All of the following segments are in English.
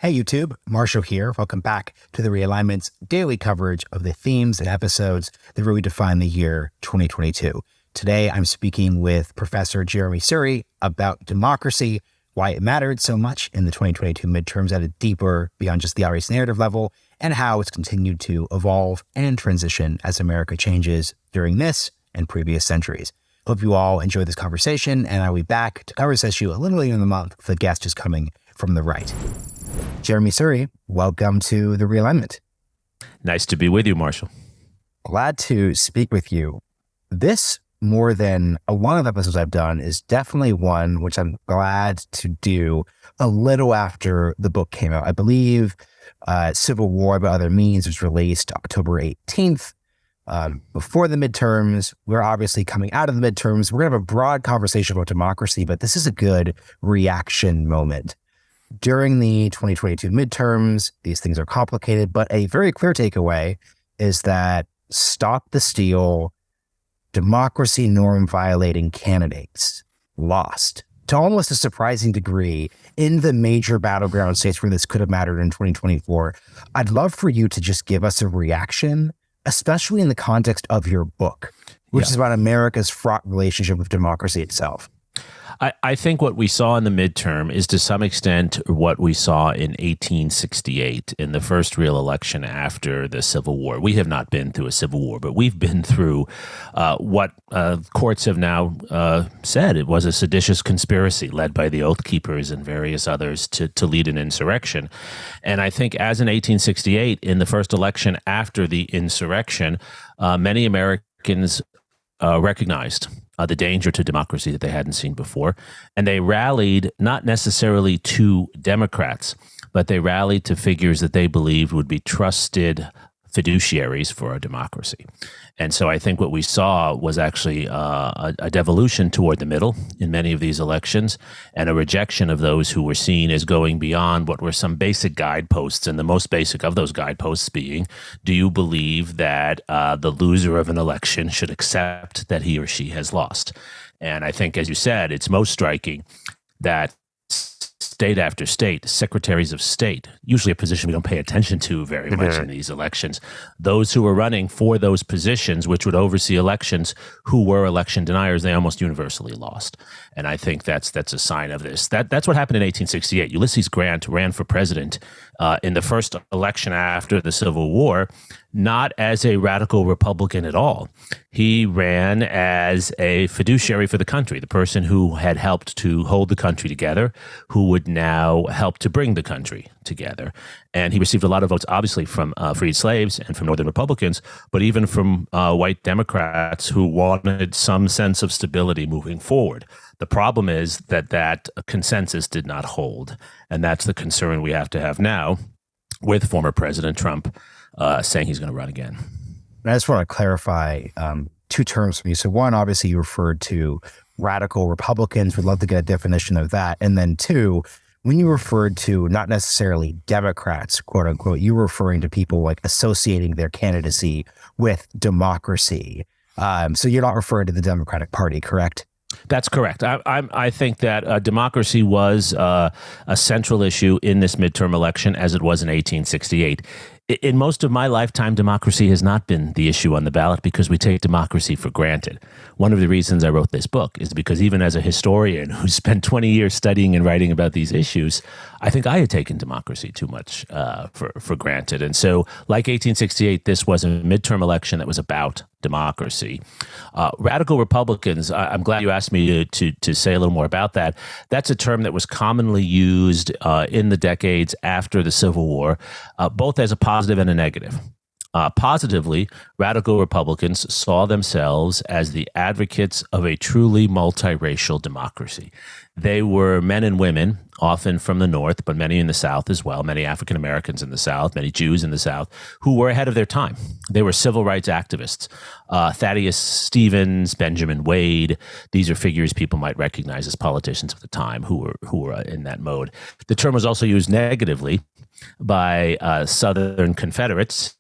Hey YouTube, Marshall here. Welcome back to the Realignment's daily coverage of the themes and episodes that really define the year 2022. Today, I'm speaking with Professor Jeremi Suri about democracy, why it mattered so much in the 2022 midterms at a deeper, beyond just the obvious narrative level, and how it's continued to evolve and transition as America changes during this and previous centuries. Hope you all enjoy this conversation, and I'll be back to cover this issue a little later in the month. The guest is coming from the right. Jeremi Suri, welcome to the Realignment. Nice to be with you, Marshall. Glad to speak with you. This, more than a lot of episodes I've done, is definitely one which I'm glad to do a little after the book came out. I believe Civil War by Other Means was released October 18th. Before the midterms. We're obviously coming out of the midterms. We're going to have a broad conversation about democracy, but this is a good reaction moment. During the 2022 midterms, these things are complicated, but a very clear takeaway is that stop the steal, democracy norm violating candidates lost to almost a surprising degree in the major battleground states where this could have mattered in 2024. I'd love for you to just give us a reaction, especially in the context of your book, which is about America's fraught relationship with democracy itself. I think what we saw in the midterm is to some extent what we saw in 1868 in the first real election after the Civil War. We have not been through a civil war, but we've been through what courts have now said. It was a seditious conspiracy led by the Oath Keepers and various others to lead an insurrection. And I think as in 1868, in the first election after the insurrection, many Americans recognized the danger to democracy that they hadn't seen before. And they rallied not necessarily to Democrats, but they rallied to figures that they believed would be trusted fiduciaries for our democracy. And so I think what we saw was actually a devolution toward the middle in many of these elections and a rejection of those who were seen as going beyond what were some basic guideposts. And the most basic of those guideposts being, do you believe that the loser of an election should accept that he or she has lost? And I think, as you said, it's most striking that state after state, secretaries of state, usually a position we don't pay attention to very much in these elections, those who were running for those positions, which would oversee elections, who were election deniers, they almost universally lost. And I think that's a sign of this. That's what happened in 1868. Ulysses Grant ran for president in the first election after the Civil War, not as a radical Republican at all. He ran as a fiduciary for the country, the person who had helped to hold the country together, who would now help to bring the country together. And he received a lot of votes, obviously, from freed slaves and from Northern Republicans, but even from white Democrats who wanted some sense of stability moving forward. The problem is that consensus did not hold. And that's the concern we have to have now with former President Trump saying he's going to run again. And I just want to clarify two terms from you. So one, obviously you referred to radical Republicans. Would love to get a definition of that. And then two, when you referred to not necessarily Democrats, quote unquote, you were referring to people like associating their candidacy with democracy. So you're not referring to the Democratic Party, correct? That's correct. I think that democracy was a central issue in this midterm election as it was in 1868. In most of my lifetime, democracy has not been the issue on the ballot because we take democracy for granted. One of the reasons I wrote this book is because even as a historian who spent 20 years studying and writing about these issues, I think I had taken democracy too much for granted. And so, like 1868, this was a midterm election that was about democracy. Radical Republicans, I'm glad you asked me to say a little more about that. That's a term that was commonly used in the decades after the Civil War, both as a positive and a negative. Positively, radical Republicans saw themselves as the advocates of a truly multiracial democracy. They were men and women, often from the North, but many in the South as well, many African Americans in the South, many Jews in the South, who were ahead of their time. They were civil rights activists. Thaddeus Stevens, Benjamin Wade, these are figures people might recognize as politicians of the time who were in that mode. The term was also used negatively by Southern Confederates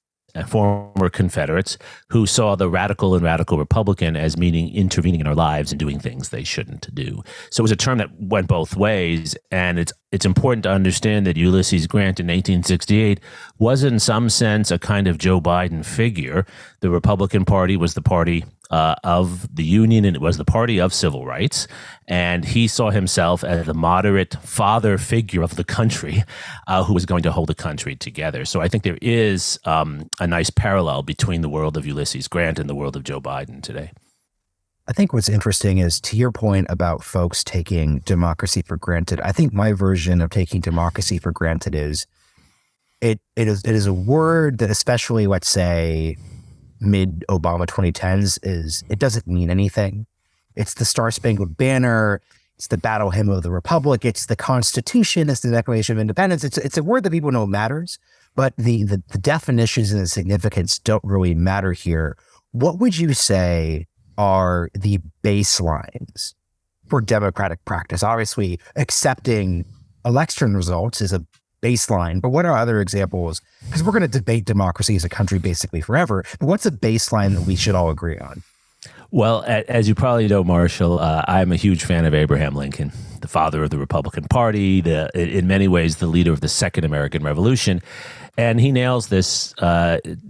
former Confederates, who saw the radical and radical Republican as meaning intervening in our lives and doing things they shouldn't do. So it was a term that went both ways, and it's important to understand that Ulysses Grant in 1868 was in some sense a kind of Joe Biden figure. The Republican Party was the party of the Union, and it was the party of civil rights. And he saw himself as the moderate father figure of the country who was going to hold the country together. So I think there is a nice parallel between the world of Ulysses Grant and the world of Joe Biden today. I think what's interesting is, to your point about folks taking democracy for granted, I think my version of taking democracy for granted is it is a word that, especially, let's say, mid-Obama 2010s, it doesn't mean anything. It's the Star Spangled Banner, it's the battle hymn of the Republic, it's the Constitution, it's the Declaration of Independence. It's a word that people know matters, but the definitions and the significance don't really matter here. What would you say are the baselines for democratic practice? Obviously, accepting election results is a baseline, but what are other examples? Because we're going to debate democracy as a country basically forever, but what's a baseline that we should all agree on? Well, as you probably know, Marshall, I'm a huge fan of Abraham Lincoln, the father of the Republican Party, in many ways the leader of the Second American Revolution. And he nails this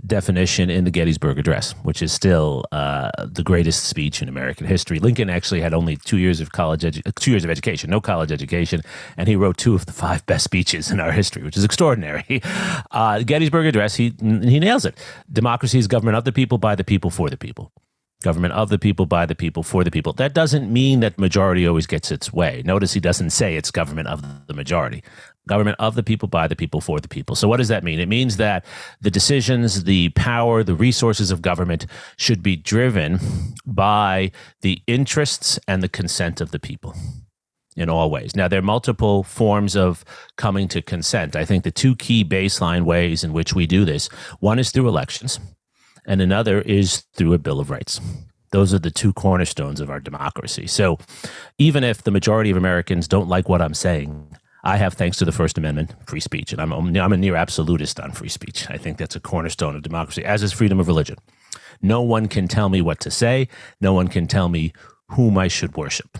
definition in the Gettysburg Address, which is still the greatest speech in American history. Lincoln actually had only 2 years of education, no college education, and he wrote 2 of the 5 best speeches in our history, which is extraordinary. The Gettysburg Address, he nails it. Democracy is government of the people, by the people, for the people. Government of the people, by the people, for the people. That doesn't mean that majority always gets its way. Notice he doesn't say it's government of the majority. Government of the people, by the people, for the people. So what does that mean? It means that the decisions, the power, the resources of government should be driven by the interests and the consent of the people in all ways. Now, there are multiple forms of coming to consent. I think the 2 key baseline ways in which we do this, one is through elections, and another is through a Bill of Rights. Those are the 2 cornerstones of our democracy. So even if the majority of Americans don't like what I'm saying, I have, thanks to the First Amendment, free speech. And I'm a near absolutist on free speech. I think that's a cornerstone of democracy, as is freedom of religion. No one can tell me what to say. No one can tell me whom I should worship.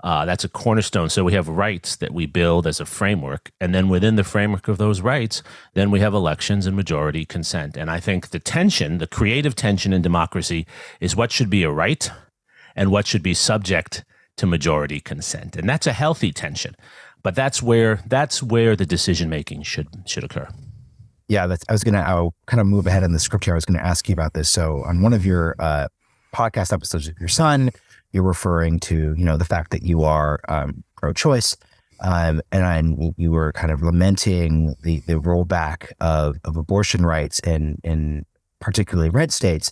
That's a cornerstone. So we have rights that we build as a framework. And then within the framework of those rights, then we have elections and majority consent. And I think the tension, the creative tension in democracy, is what should be a right and what should be subject to majority consent. And that's a healthy tension. But that's where the decision making should occur. Yeah, I'll kind of move ahead in the script here. I was going to ask you about this. So on one of your podcast episodes with your son, you're referring to, the fact that you are pro-choice, and you were kind of lamenting the rollback of abortion rights in particularly red states.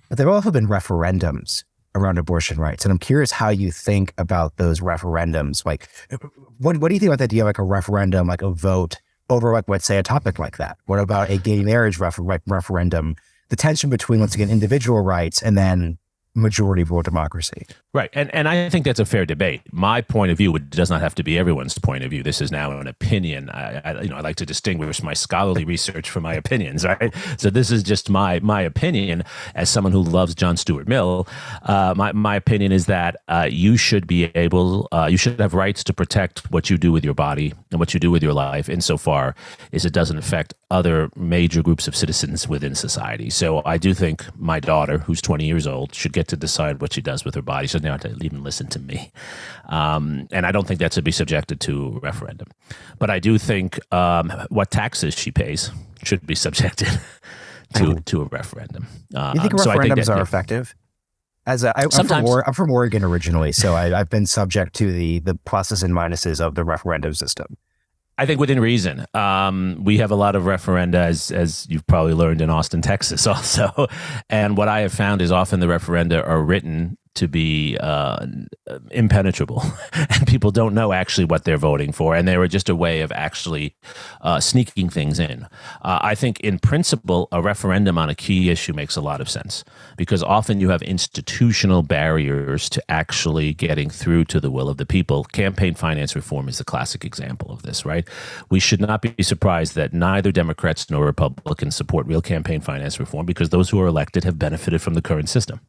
But there have also been referendums around abortion rights, and I'm curious how you think about those referendums. Like, what do you think about the idea of like a referendum, like a vote over, like, let's say, a topic like that? What about a gay marriage referendum? The tension between, once again, individual rights and then majority rule democracy. Right. And I think that's a fair debate. My point of view does not have to be everyone's point of view. This is now an opinion. I like to distinguish my scholarly research from my opinions, right? So this is just my opinion as someone who loves John Stuart Mill. My opinion is that you should you should have rights to protect what you do with your body and what you do with your life, insofar as it doesn't affect other major groups of citizens within society. So I do think my daughter, who's 20 years old, should get to decide what she does with her body. She doesn't have to even listen to me. And I don't think that should be subjected to a referendum. But I do think what taxes she pays should be subjected to a referendum. You think referendums are effective? I'm from Oregon originally, so I've been subject to the pluses and minuses of the referendum system. I think within reason. We have a lot of referenda, as you've probably learned, in Austin, Texas also. And what I have found is often the referenda are written to be impenetrable, and people don't know actually what they're voting for, and they were just a way of actually sneaking things in. I think in principle, a referendum on a key issue makes a lot of sense, because often you have institutional barriers to actually getting through to the will of the people. Campaign finance reform is the classic example of this, right? We should not be surprised that neither Democrats nor Republicans support real campaign finance reform, because those who are elected have benefited from the current system.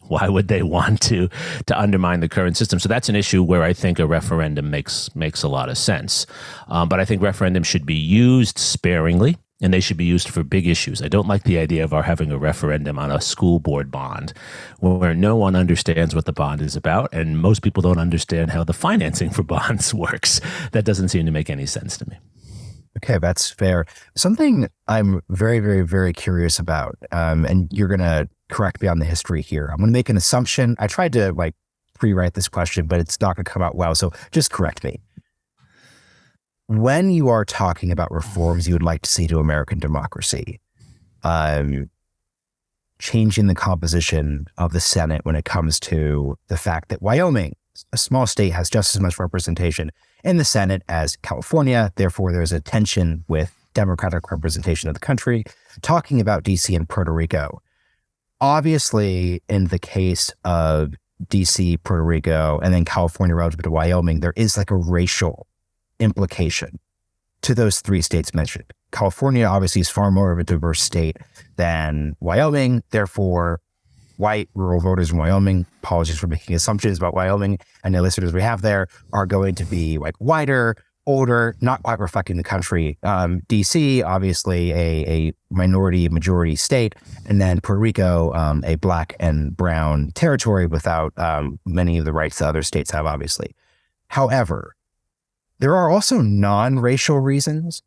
Why would they want to undermine the current system? So that's an issue where I think a referendum makes a lot of sense. But I think referendums should be used sparingly, and they should be used for big issues. I don't like the idea of our having a referendum on a school board bond where no one understands what the bond is about, and most people don't understand how the financing for bonds works. That doesn't seem to make any sense to me. Okay, that's fair. Something I'm very, very, very curious about, and you're going to correct me on the history here. I'm going to make an assumption. I tried to pre-write this question, but it's not going to come out well. So just correct me. When you are talking about reforms you would like to see to American democracy, changing the composition of the Senate when it comes to the fact that Wyoming, a small state, has just as much representation in the Senate as California. Therefore, there's a tension with Democratic representation of the country. Talking about DC and Puerto Rico, obviously, in the case of DC, Puerto Rico, and then California relative to Wyoming, there is a racial implication to those three states mentioned. California obviously is far more of a diverse state than Wyoming. Therefore, white rural voters in Wyoming, apologies for making assumptions about Wyoming and the listeners we have there, are going to be whiter, older, not quite reflecting the country. DC, obviously a minority majority state, and then Puerto Rico, a black and brown territory without many of the rights that other states have, obviously. However, there are also non-racial reasons,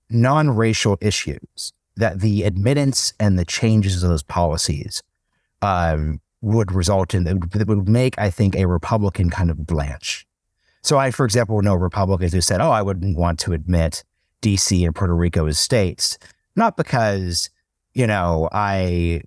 non-racial issues that the admittance and the changes of those policies would result in, that would make, I think, a Republican kind of blanch. So I, for example, know Republicans who said, oh, I wouldn't want to admit DC and Puerto Rico as states, not because, I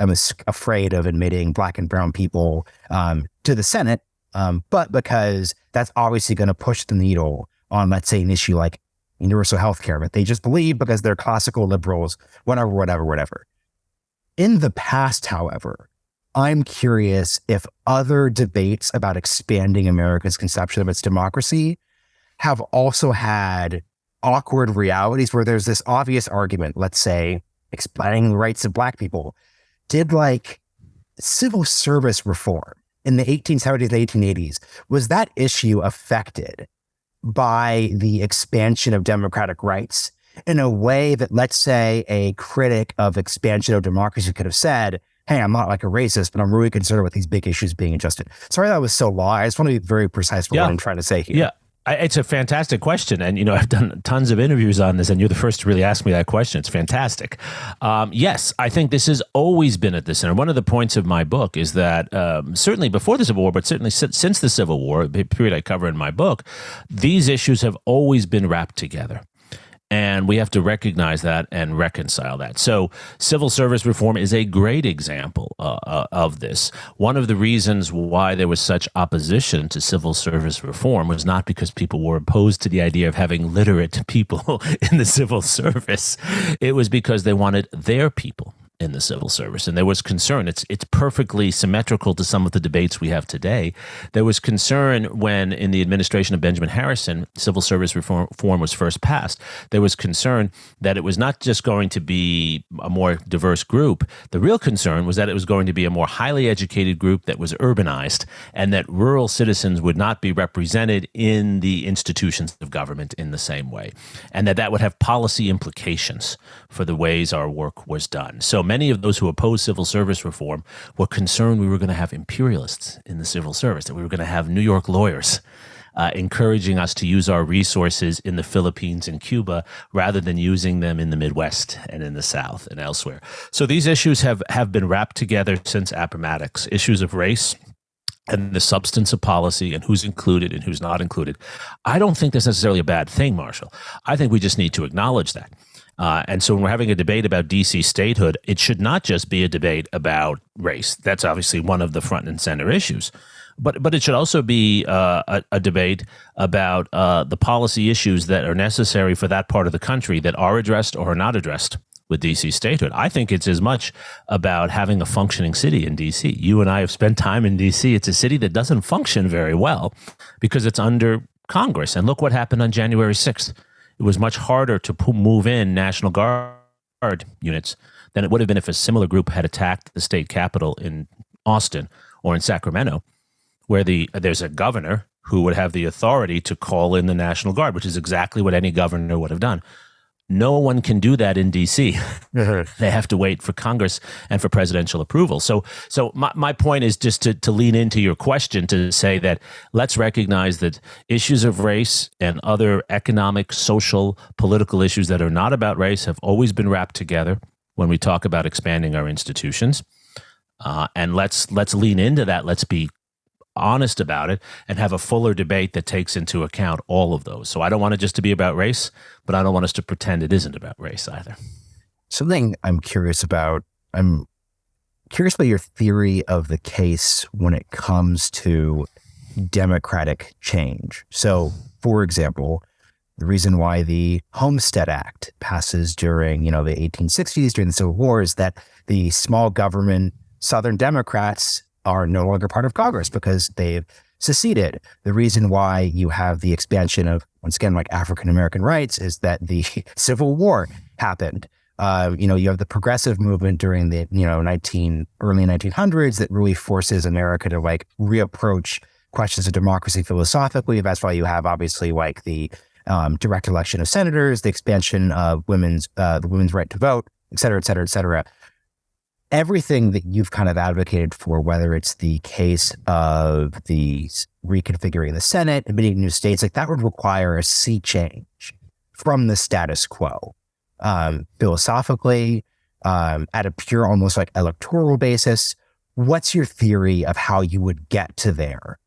am afraid of admitting black and brown people to the Senate, but because that's obviously going to push the needle on, let's say, an issue like universal health care, but they just believe because they're classical liberals, whatever. In the past, however, I'm curious if other debates about expanding America's conception of its democracy have also had awkward realities where there's this obvious argument, let's say, expanding the rights of black people. Did civil service reform in the 1870s and 1880s, was that issue affected by the expansion of democratic rights in a way that, let's say, a critic of expansion of democracy could have said, hey, I'm not a racist, but I'm really concerned with these big issues being adjusted. Sorry that was so long. I just want to be very precise with what I'm trying to say here. Yeah. It's a fantastic question. And, I've done tons of interviews on this, and you're the first to really ask me that question. It's fantastic. Yes, I think this has always been at the center. One of the points of my book is that certainly before the Civil War, but certainly since the Civil War, the period I cover in my book, these issues have always been wrapped together. And we have to recognize that and reconcile that. So civil service reform is a great example of this. One of the reasons why there was such opposition to civil service reform was not because people were opposed to the idea of having literate people in the civil service. It was because they wanted their people in the civil service. And there was concern. It's perfectly symmetrical to some of the debates we have today. There was concern when, in the administration of Benjamin Harrison, civil service reform was first passed. There was concern that it was not just going to be a more diverse group. The real concern was that it was going to be a more highly educated group that was urbanized, and that rural citizens would not be represented in the institutions of government in the same way, and that would have policy implications for the ways our work was done. So many of those who opposed civil service reform were concerned we were going to have imperialists in the civil service, that we were going to have New York lawyers encouraging us to use our resources in the Philippines and Cuba rather than using them in the Midwest and in the South and elsewhere. So these issues have been wrapped together since Appomattox. Issues of race and the substance of policy and who's included and who's not included. I don't think that's necessarily a bad thing, Marshall. I think we just need to acknowledge that. And so when we're having a debate about DC statehood, it should not just be a debate about race. That's obviously one of the front and center issues. But it should also be a debate about the policy issues that are necessary for that part of the country that are addressed or are not addressed with DC statehood. I think it's as much about having a functioning city in DC. You and I have spent time in DC. It's a city that doesn't function very well because it's under Congress. And look what happened on January 6th. It was much harder to move in National Guard units than it would have been if a similar group had attacked the state capitol in Austin or in Sacramento, where there's a governor who would have the authority to call in the National Guard, which is exactly what any governor would have done. No one can do that in D.C. They have to wait for Congress and for presidential approval. So my point is just to lean into your question to say that let's recognize that issues of race and other economic, social, political issues that are not about race have always been wrapped together when we talk about expanding our institutions. And let's lean into that. Let's be honest about it and have a fuller debate that takes into account all of those. So I don't want it just to be about race, but I don't want us to pretend it isn't about race either. Something I'm curious about your theory of the case when it comes to democratic change. So, for example, the reason why the Homestead Act passes during, the 1860s, during the Civil War, is that the small government Southern Democrats are no longer part of Congress because they've seceded. The reason why you have the expansion of, once again, like African-American rights is that the Civil War happened. You have the progressive movement during the, early 1900s that really forces America to reapproach questions of democracy philosophically. That's why you have obviously the direct election of senators, the expansion of the women's right to vote, et cetera, et cetera, et cetera. Everything that you've kind of advocated for, whether it's the case of the reconfiguring the Senate, admitting new states, that would require a sea change from the status quo. Philosophically, at a pure, almost electoral basis, what's your theory of how you would get to there,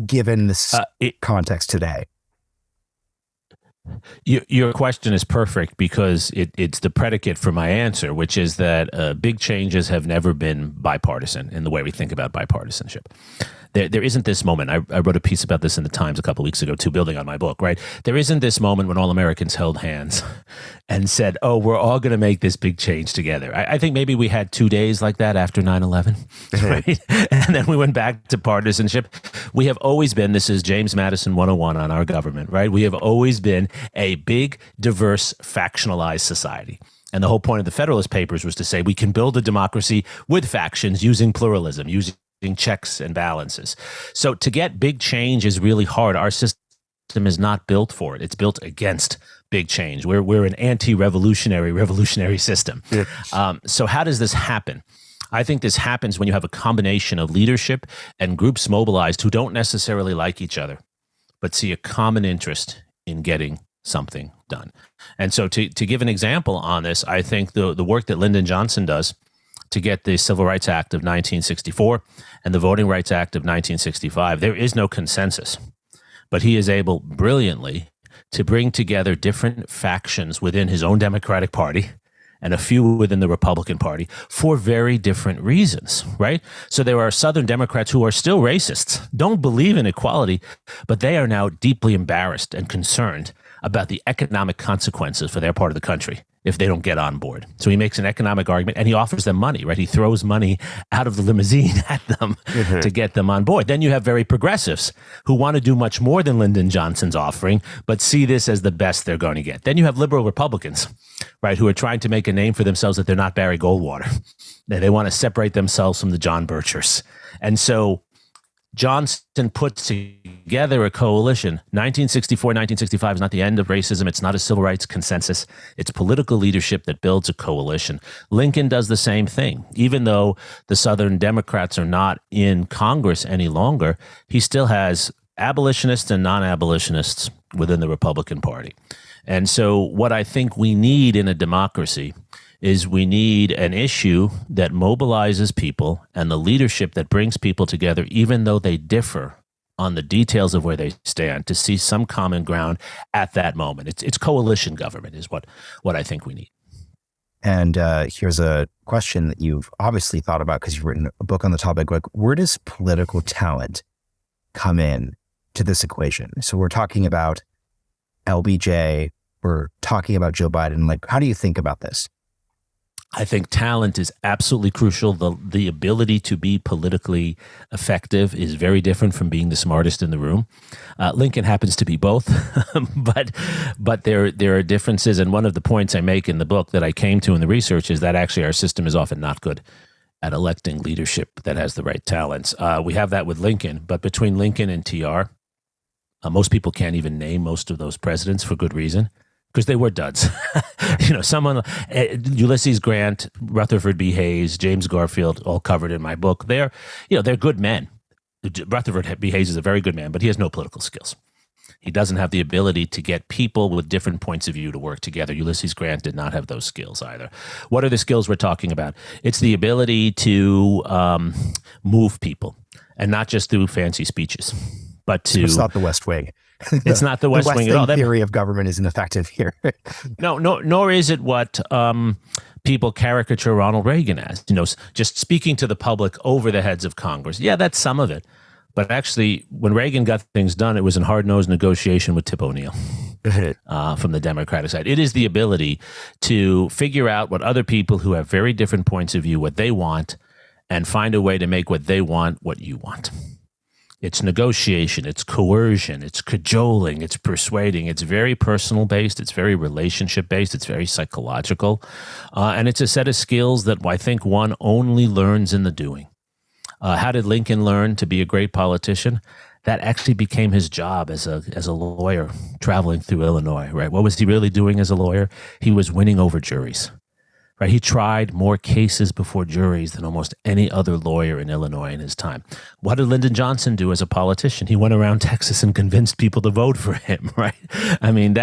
given this context today? Your question is perfect because it's the predicate for my answer, which is that big changes have never been bipartisan in the way we think about bipartisanship. There isn't this moment. I wrote a piece about this in the Times a couple of weeks ago, too, building on my book, right? There isn't this moment when all Americans held hands and said, oh, we're all going to make this big change together. I think maybe we had 2 days like that after 9/11, right? And then we went back to partisanship. We have always been, this is James Madison 101 on our government, right? We have always been a big, diverse, factionalized society. And the whole point of the Federalist Papers was to say we can build a democracy with factions using pluralism, using checks and balances. So to get big change is really hard. Our system is not built for it. It's built against big change. We're an revolutionary system. Yeah. So how does this happen? I think this happens when you have a combination of leadership and groups mobilized who don't necessarily like each other, but see a common interest in getting something done. And so to give an example on this, I think the work that Lyndon Johnson does to get the Civil Rights Act of 1964 and the Voting Rights Act of 1965, there is no consensus. But he is able brilliantly to bring together different factions within his own Democratic Party and a few within the Republican Party for very different reasons, right? So there are Southern Democrats who are still racists, don't believe in equality, but they are now deeply embarrassed and concerned about the economic consequences for their part of the country if they don't get on board. So he makes an economic argument and he offers them money, right? He throws money out of the limousine at them to get them on board. Then you have very progressives who want to do much more than Lyndon Johnson's offering, but see this as the best they're going to get. Then you have liberal Republicans, right, who are trying to make a name for themselves that they're not Barry Goldwater. They want to separate themselves from the John Birchers. And so Johnson put together a coalition. 1964, 1965 is not the end of racism. It's not a civil rights consensus. It's political leadership that builds a coalition. Lincoln does the same thing. Even though the Southern Democrats are not in Congress any longer, he still has abolitionists and non-abolitionists within the Republican Party. And so what I think we need in a democracy is we need an issue that mobilizes people and the leadership that brings people together, even though they differ on the details of where they stand to see some common ground at that moment. It's coalition government is what I think we need. And here's a question that you've obviously thought about because you've written a book on the topic. Like, where does political talent come in to this equation? So we're talking about LBJ, we're talking about Joe Biden. Like, how do you think about this? I think talent is absolutely crucial. The ability to be politically effective is very different from being the smartest in the room. Lincoln happens to be both, but there are differences. And one of the points I make in the book that I came to in the research is that actually our system is often not good at electing leadership that has the right talents. We have that with Lincoln, but between Lincoln and TR, most people can't even name most of those presidents for good reason. Because they were duds. Someone, Ulysses Grant, Rutherford B. Hayes, James Garfield, all covered in my book. They're good men. Rutherford B. Hayes is a very good man, but he has no political skills. He doesn't have the ability to get people with different points of view to work together. Ulysses Grant did not have those skills either. What are the skills we're talking about? It's the ability to move people, and not just through fancy speeches, but to... It's not the West Wing. It's not the West Wing at all. The theory of government isn't effective here. No, nor is it what people caricature Ronald Reagan as. Just speaking to the public over the heads of Congress. Yeah, that's some of it. But actually, when Reagan got things done, it was in hard-nosed negotiation with Tip O'Neill from the Democratic side. It is the ability to figure out what other people who have very different points of view, what they want, and find a way to make what they want what you want. It's negotiation, it's coercion, it's cajoling, it's persuading. It's very personal based, it's very relationship based, it's very psychological. And it's a set of skills that I think one only learns in the doing. How did Lincoln learn to be a great politician? That actually became his job as a lawyer traveling through Illinois, right? What was he really doing as a lawyer? He was winning over juries. Right, he tried more cases before juries than almost any other lawyer in Illinois in his time. What did Lyndon Johnson do as a politician? He went around Texas and convinced people to vote for him, right? I mean,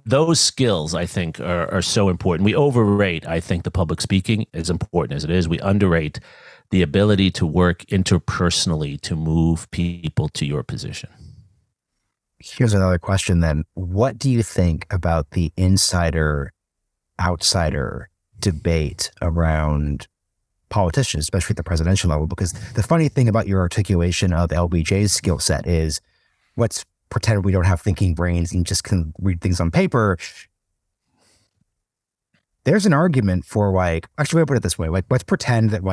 those skills, I think, are so important. We overrate, I think, the public speaking, as important as it is. We underrate the ability to work interpersonally to move people to your position. Here's another question then. What do you think about the insider-outsider debate around politicians, especially at the presidential level? Because the funny thing about your articulation of LBJ's skill set is, let's pretend we don't have thinking brains and just can read things on paper. There's an argument for actually, I'll put it this way, let's pretend that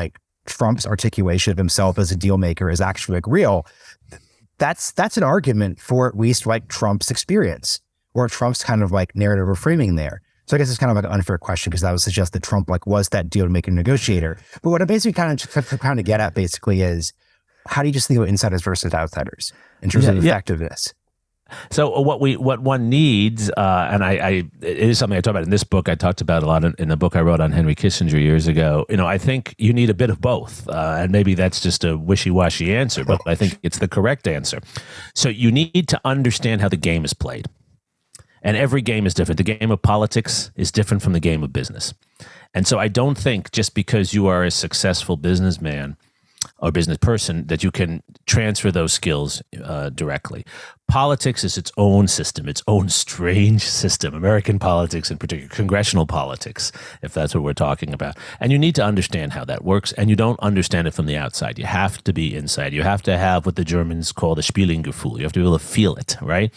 Trump's articulation of himself as a deal maker is actually real. That's an argument for at least Trump's experience or Trump's kind of narrative or framing there. So I guess it's kind of an unfair question because that would suggest that Trump was that deal making negotiator. But what I basically kind of get at basically is, how do you just think of insiders versus outsiders in terms of effectiveness? So what one needs, and it is something I talk about in this book. I talked about a lot in the book I wrote on Henry Kissinger years ago. I think you need a bit of both, and maybe that's just a wishy-washy answer, but I think it's the correct answer. So you need to understand how the game is played. And every game is different. The game of politics is different from the game of business. And so I don't think just because you are a successful businessman or business person that you can transfer those skills directly. Politics is its own system, its own strange system. American politics, in particular, congressional politics, if that's what we're talking about. And you need to understand how that works, and you don't understand it from the outside. You have to be inside. You have to have what the Germans call the Spielengefühl. You have to be able to feel it, right?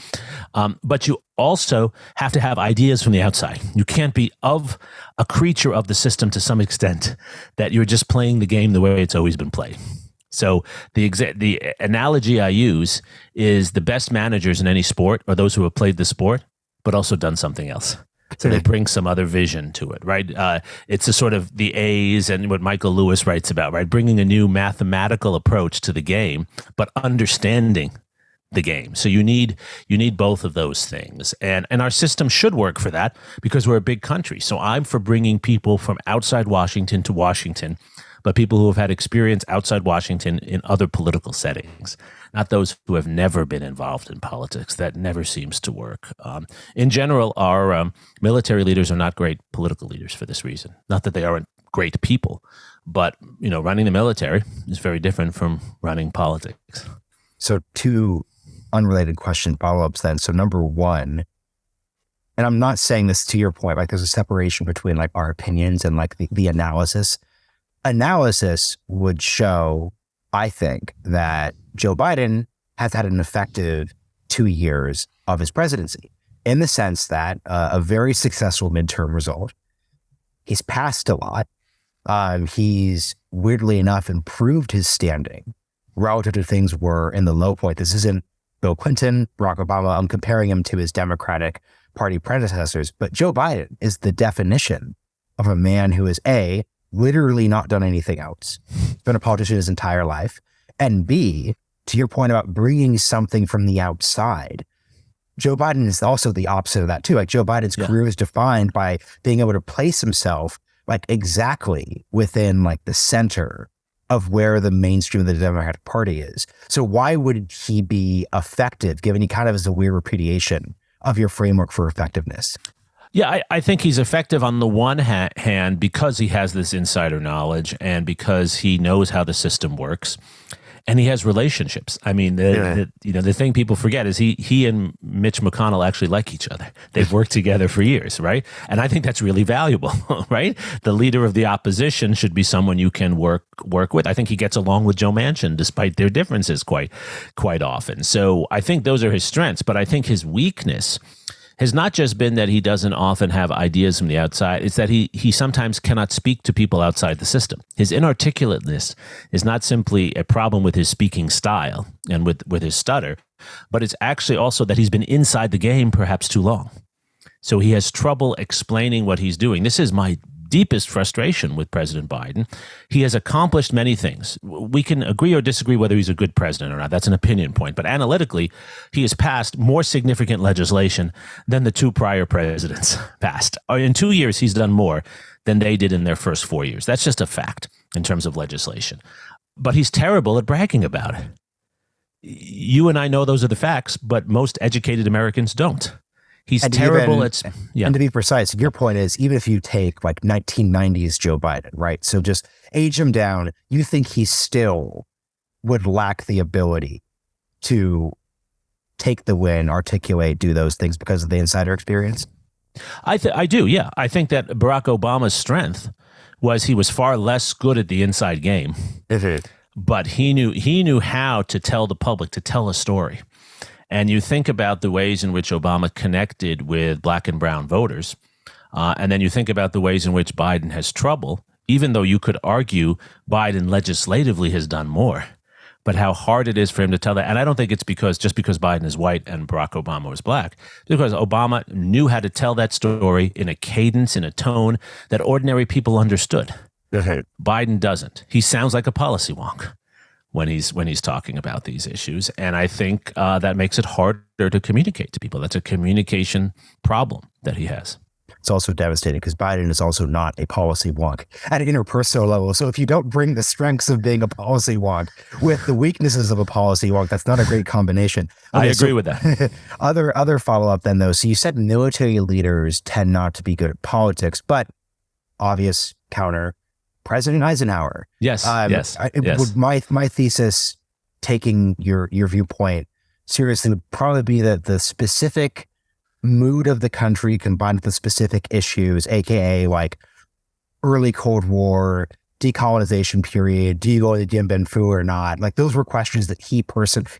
But you also have to have ideas from the outside. You can't be of a creature of the system to some extent that you're just playing the game the way it's always been played. So the analogy I use is the best managers in any sport are those who have played the sport, but also done something else. So they bring some other vision to it, right? It's a sort of the A's and what Michael Lewis writes about, right? Bringing a new mathematical approach to the game, but understanding the game. So you need both of those things. And our system should work for that because we're a big country. So I'm for bringing people from outside Washington to Washington, but people who have had experience outside Washington in other political settings, not those who have never been involved in politics. That never seems to work. In general, our military leaders are not great political leaders for this reason. Not that they aren't great people, but running the military is very different from running politics. So two unrelated question follow-ups then. So number one, and I'm not saying this to your point, like there's a separation between like our opinions and like the analysis. Analysis would show, I think, that Joe Biden has had an effective 2 years of his presidency in the sense that a very successful midterm result. He's passed a lot. He's weirdly enough improved his standing relative to things were in the low point. This isn't Bill Clinton, Barack Obama. I'm comparing him to his Democratic Party predecessors, but Joe Biden is the definition of a man who is A, literally not done anything else, been a politician his entire life, and B, to your point about bringing something from the outside, Joe Biden is also the opposite of that too. Like Joe Biden's career is defined by being able to place himself like exactly within like the center of where the mainstream of the Democratic Party is. So why would he be effective, given he kind of is a weird repudiation of your framework for effectiveness? Yeah, I think he's effective on the one hand because he has this insider knowledge and because he knows how the system works. And he has relationships. I mean, the thing people forget is he and Mitch McConnell actually like each other. They've worked together for years, right? And I think that's really valuable, right? The leader of the opposition should be someone you can work with. I think he gets along with Joe Manchin despite their differences quite often. So I think those are his strengths, but I think his weakness has not just been that he doesn't often have ideas from the outside, it's that he sometimes cannot speak to people outside the system. His inarticulateness is not simply a problem with his speaking style and with his stutter, but it's actually also that he's been inside the game perhaps too long. So he has trouble explaining what he's doing. This is my deepest frustration with President Biden. He has accomplished many things. We can agree or disagree whether he's a good president or not. That's an opinion point. But analytically, he has passed more significant legislation than the two prior presidents passed. In 2 years, he's done more than they did in their first 4 years. That's just a fact in terms of legislation. But he's terrible at bragging about it. You and I know those are the facts, but most educated Americans don't. He's terrible at... Yeah. And to be precise, your point is, even if you take like 1990s Joe Biden, right? So just age him down, you think he still would lack the ability to take the win, articulate, do those things because of the insider experience? I do, yeah. I think that Barack Obama's strength was he was far less good at the inside game, but he knew how to tell the public, to tell a story. And you think about the ways in which Obama connected with black and brown voters, and then you think about the ways in which Biden has trouble, even though you could argue Biden legislatively has done more, but how hard it is for him to tell that. And I don't think it's just because Biden is white and Barack Obama was black, because Obama knew how to tell that story in a cadence, in a tone that ordinary people understood. Biden doesn't. He sounds like a policy wonk when he's talking about these issues. And I think that makes it harder to communicate to people. That's a communication problem that he has. It's also devastating because Biden is also not a policy wonk at an interpersonal level. So if you don't bring the strengths of being a policy wonk with the weaknesses of a policy wonk, that's not a great combination. Okay, I agree with that. Other follow-up then, though. So you said military leaders tend not to be good at politics, but obvious counter, President Eisenhower. Yes, yes. My thesis, taking your viewpoint seriously, would probably be that the specific mood of the country combined with the specific issues, aka like early Cold War, decolonization period, do you go to Dien Bien Phu or not? Like those were questions that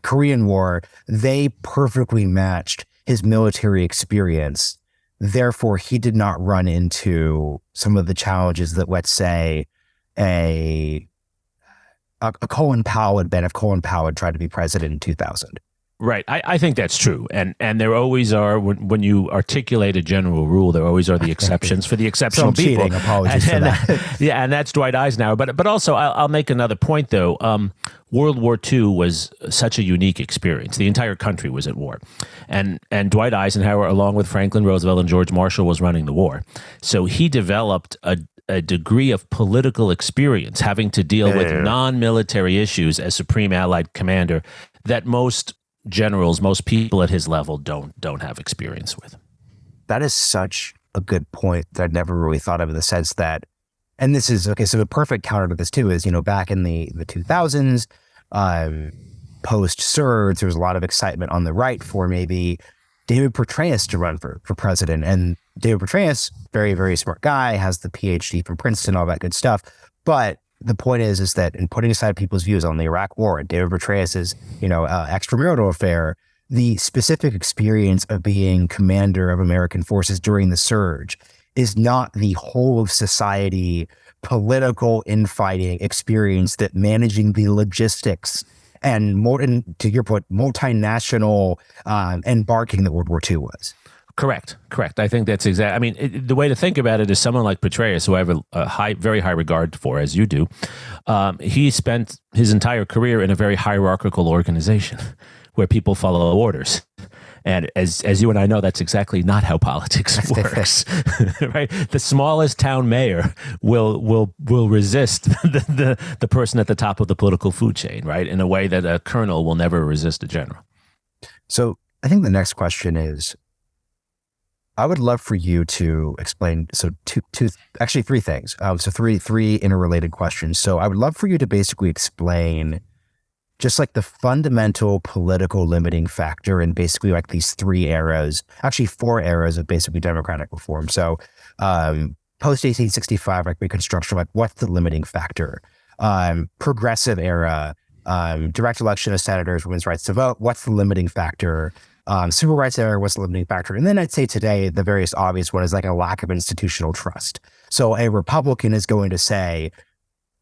Korean War, they perfectly matched his military experience. Therefore, he did not run into some of the challenges that, let's say, a Colin Powell had been if Colin Powell had tried to be president in 2000. Right. I think that's true. And there always are, when you articulate a general rule, there always are the exceptions for the exceptional people. Cheating. Apologies for that. Yeah, and that's Dwight Eisenhower. But also, I'll make another point, though. World War II was such a unique experience. The entire country was at war. And Dwight Eisenhower, along with Franklin Roosevelt and George Marshall, was running the war. So he developed a degree of political experience having to deal with non-military issues as Supreme Allied Commander that most generals, most people at his level don't have experience with. That is such a good point that I'd never really thought of, in the sense that, and this is, okay, so the perfect counter to this too is, back in the 2000s, post-surge, there was a lot of excitement on the right for maybe David Petraeus to run for president. And David Petraeus, very, very smart guy, has the PhD from Princeton, all that good stuff. But the point is that in putting aside people's views on the Iraq War and David Petraeus's, extramarital affair, the specific experience of being commander of American forces during the surge is not the whole of society political infighting experience that managing the logistics and more, and to your point, multinational embarking that World War II was. Correct. I think that's exactly. I mean, the way to think about it is someone like Petraeus, who I have a very high regard for, as you do. He spent his entire career in a very hierarchical organization where people follow orders. And as you and I know, that's exactly not how politics works, right? The smallest town mayor will resist the person at the top of the political food chain, right? In a way that a colonel will never resist a general. So I think the next question is, I would love for you to explain. So three things. So three interrelated questions. So I would love for you to basically explain just like the fundamental political limiting factor in basically like these three eras, actually four eras of basically democratic reform. So post 1865, like Reconstruction, like what's the limiting factor? Progressive era, direct election of senators, women's rights to vote, what's the limiting factor? Civil rights era, what's the limiting factor? And then I'd say today, the various obvious one is like a lack of institutional trust. So a Republican is going to say,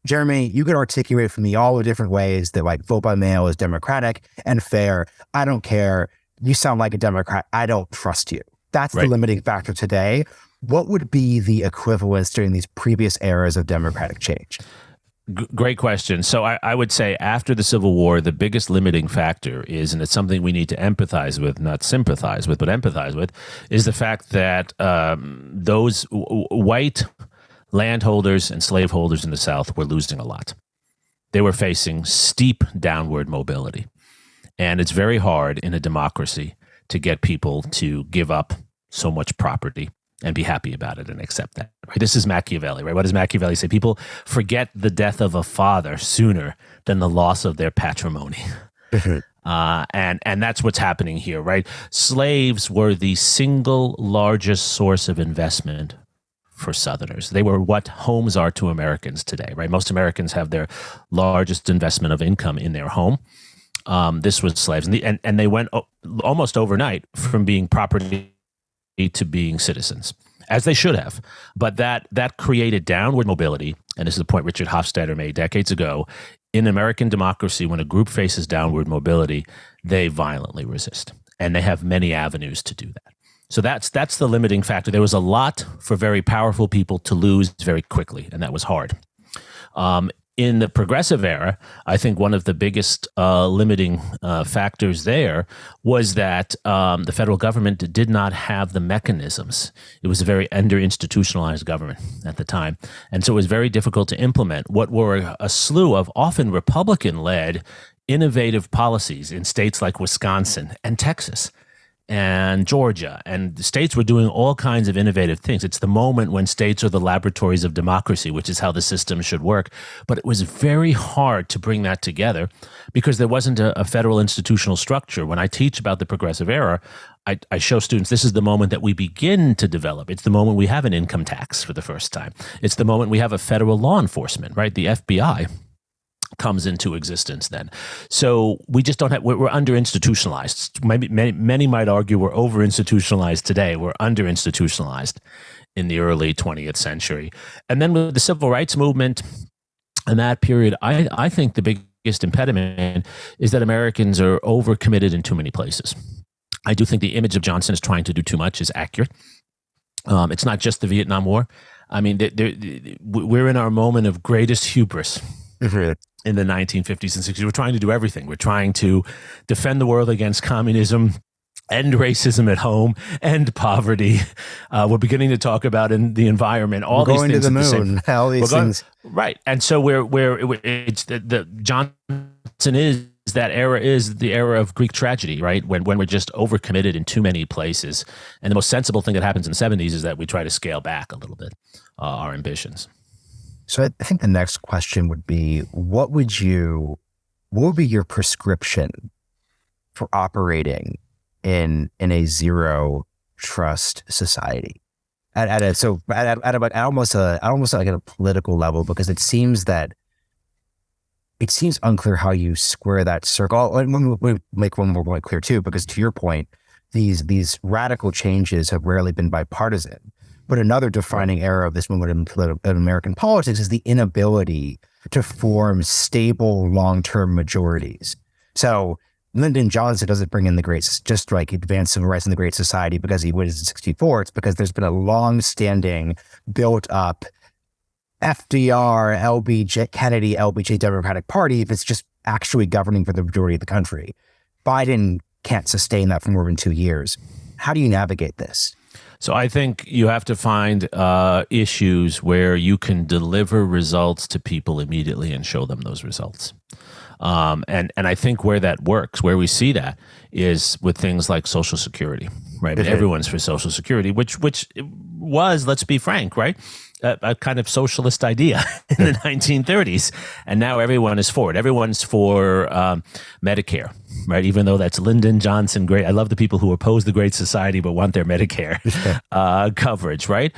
Jeremi, you can articulate for me all the different ways that like vote by mail is democratic and fair. I don't care. You sound like a Democrat. I don't trust you. That's right. The limiting factor today. What would be the equivalence during these previous eras of democratic change? Great question. So I would say after the Civil War, the biggest limiting factor is, and it's something we need to empathize with, not sympathize with, but empathize with, is the fact that those white landholders and slaveholders in the South were losing a lot. They were facing steep downward mobility. And it's very hard in a democracy to get people to give up so much property and be happy about it and accept that. Right? This is Machiavelli, right? What does Machiavelli say? People forget the death of a father sooner than the loss of their patrimony. And that's what's happening here, right? Slaves were the single largest source of investment for Southerners. They were what homes are to Americans today, right? Most Americans have their largest investment of income in their home. This was slaves. And they went almost overnight from being property to being citizens, as they should have. But that created downward mobility. And this is the point Richard Hofstadter made decades ago. In American democracy, when a group faces downward mobility, they violently resist. And they have many avenues to do that. So that's the limiting factor. There was a lot for very powerful people to lose very quickly, and that was hard. In the progressive era, I think one of the biggest limiting factors there was that the federal government did not have the mechanisms. It was a very under-institutionalized government at the time. And so it was very difficult to implement what were a slew of often Republican-led innovative policies in states like Wisconsin and Texas and Georgia, and the states were doing all kinds of innovative things. It's the moment when states are the laboratories of democracy, which is how the system should work. But it was very hard to bring that together because there wasn't a federal institutional structure. When I teach about the progressive era, I show students this is the moment that we begin to develop. It's the moment we have an income tax for the first time. It's the moment we have a federal law enforcement, right? The FBI comes into existence then. So we just don't have, we're under institutionalized. Maybe many might argue we're over institutionalized today. We're under institutionalized in the early 20th century. And then with the civil rights movement in that period, I think the biggest impediment is that Americans are overcommitted in too many places. I do think the image of Johnson as trying to do too much is accurate. It's not just the Vietnam War. I mean, we're in our moment of greatest hubris. In the 1950s and 60s. We're trying to do everything. We're trying to defend the world against communism, end racism at home, end poverty. We're beginning to talk about in the environment, all these things. Going to the moon, all these things. Right. And so it's the Johnson is that era is the era of Greek tragedy, right? When we're just overcommitted in too many places. And the most sensible thing that happens in the 70s is that we try to scale back a little bit our ambitions. So I think the next question would be, what would you what would be your prescription for operating in a zero trust society at almost like at a political level? Because it seems unclear how you square that circle. Let me make one more point clear too, because to your point, these radical changes have rarely been bipartisan. But another defining era of this moment in American politics is the inability to form stable long-term majorities. So Lyndon Johnson doesn't bring in just like advance civil rights in the Great Society because he wins in 64. It's because there's been a long-standing, built-up FDR, LBJ, Kennedy, LBJ Democratic Party if it's just actually governing for the majority of the country. Biden can't sustain that for more than 2 years. How do you navigate this? So I think you have to find issues where you can deliver results to people immediately and show them those results. And I think where that works, where we see that, is with things like Social Security, right? And everyone's for Social Security, which was, let's be frank, right, a kind of socialist idea in the 1930s, and now everyone is for it. Everyone's for Medicare, right? Even though that's Lyndon Johnson. Great. I love the people who oppose the Great Society but want their Medicare coverage, right?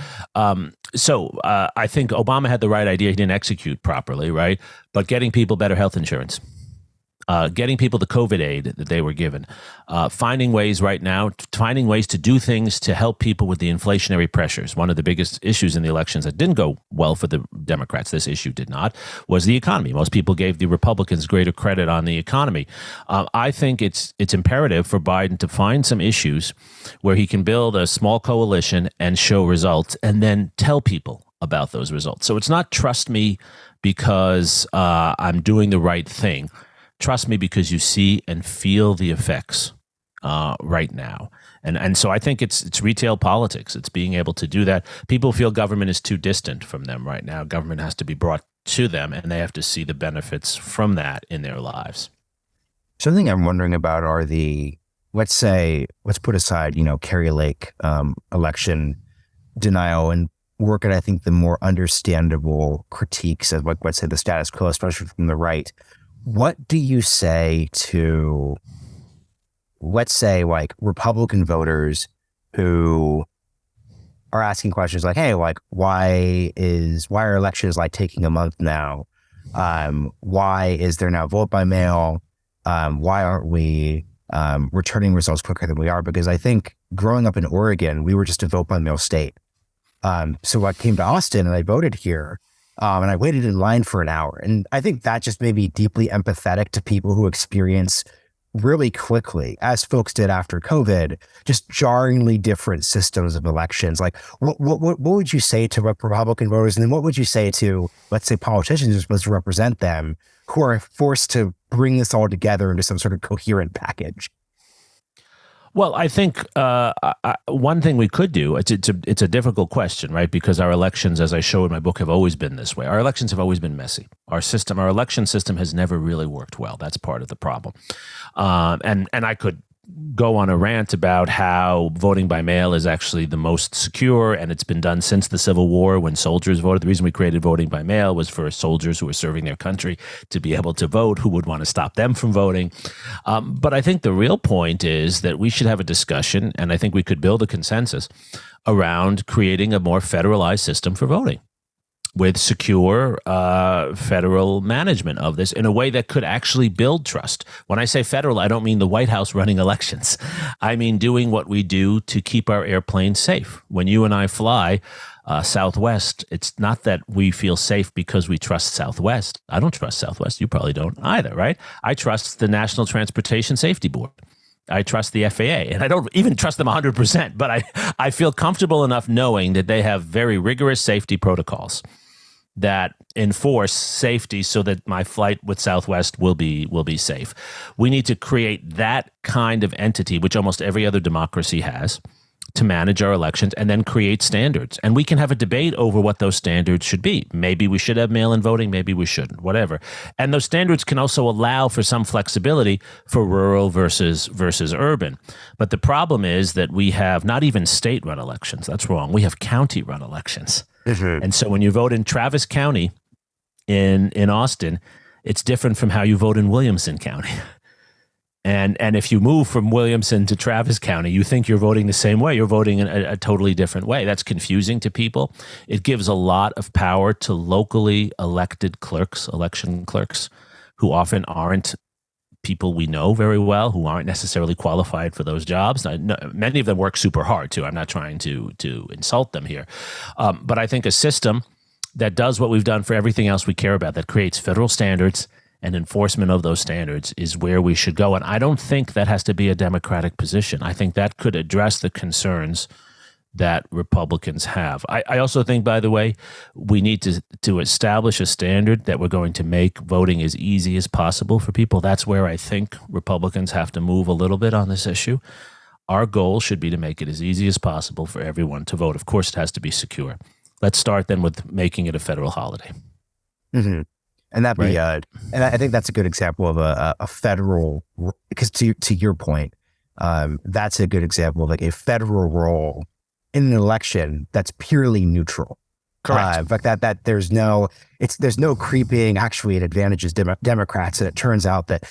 So I think Obama had the right idea. He didn't execute properly, right? But getting people better health insurance, getting people the COVID aid that they were given, finding ways to do things to help people with the inflationary pressures. One of the biggest issues in the elections that didn't go well for the Democrats, this issue did not, was the economy. Most people gave the Republicans greater credit on the economy. I think it's imperative for Biden to find some issues where he can build a small coalition and show results and then tell people about those results. So it's not trust me because I'm doing the right thing. Trust me because you see and feel the effects right now. And so I think it's retail politics. It's being able to do that. People feel government is too distant from them right now. Government has to be brought to them, and they have to see the benefits from that in their lives. Something I'm wondering about are let's put aside, Kerry Lake election denial and work at, I think, the more understandable critiques of, like, let's say, the status quo, especially from the right. What do you say to, let's say, like, Republican voters who are asking questions like, hey, like, why are elections like taking a month now? Why is there now vote by mail? Why aren't we returning results quicker than we are? Because I think growing up in Oregon, we were just a vote by mail state. So I came to Austin and I voted here. And I waited in line for an hour. And I think that just made me deeply empathetic to people who experience really quickly, as folks did after COVID, just jarringly different systems of elections. Like, what would you say to Republican voters? And then what would you say to, let's say, politicians who are supposed to represent them who are forced to bring this all together into some sort of coherent package? Well, I think one thing we could do, it's a difficult question, right? Because our elections, as I show in my book, have always been this way. Our elections have always been messy. Our election system has never really worked well. That's part of the problem. And I could go on a rant about how voting by mail is actually the most secure, and it's been done since the Civil War when soldiers voted. The reason we created voting by mail was for soldiers who were serving their country to be able to vote. Who would want to stop them from voting? But I think the real point is that we should have a discussion, and I think we could build a consensus around creating a more federalized system for voting, with secure federal management of this in a way that could actually build trust. When I say federal, I don't mean the White House running elections. I mean doing what we do to keep our airplanes safe. When you and I fly Southwest, it's not that we feel safe because we trust Southwest. I don't trust Southwest. You probably don't either, right? I trust the National Transportation Safety Board. I trust the FAA, and I don't even trust them 100%, but I feel comfortable enough knowing that they have very rigorous safety protocols that enforce safety so that my flight with Southwest will be safe. We need to create that kind of entity, which almost every other democracy has, to manage our elections and then create standards. And we can have a debate over what those standards should be. Maybe we should have mail-in voting, maybe we shouldn't, whatever. And those standards can also allow for some flexibility for rural versus urban. But the problem is that we have not even state-run elections. That's wrong. We have county-run elections. Mm-hmm. And so when you vote in Travis County in Austin, It's different from how you vote in Williamson County. And if you move from Williamson to Travis County, you think you're voting the same way. You're voting in a totally different way. That's confusing to people. It gives a lot of power to locally elected clerks, election clerks, who often aren't people we know very well, who aren't necessarily qualified for those jobs. Many of them work super hard too. I'm not trying to insult them here. But I think a system that does what we've done for everything else we care about, that creates federal standards and enforcement of those standards, is where we should go. And I don't think that has to be a Democratic position. I think that could address the concerns that Republicans have. I also think, by the way, we need to establish a standard that we're going to make voting as easy as possible for people. That's where I think Republicans have to move a little bit on this issue. Our goal should be to make it as easy as possible for everyone to vote. Of course, it has to be secure. Let's start then with making it a federal holiday. Mm-hmm. And that be, and I think that's a good example of a federal, because to your point, that's a good example of like a federal role in an election that's purely neutral. Correct. Like that there's no creeping. Actually, it advantages Democrats, and it turns out that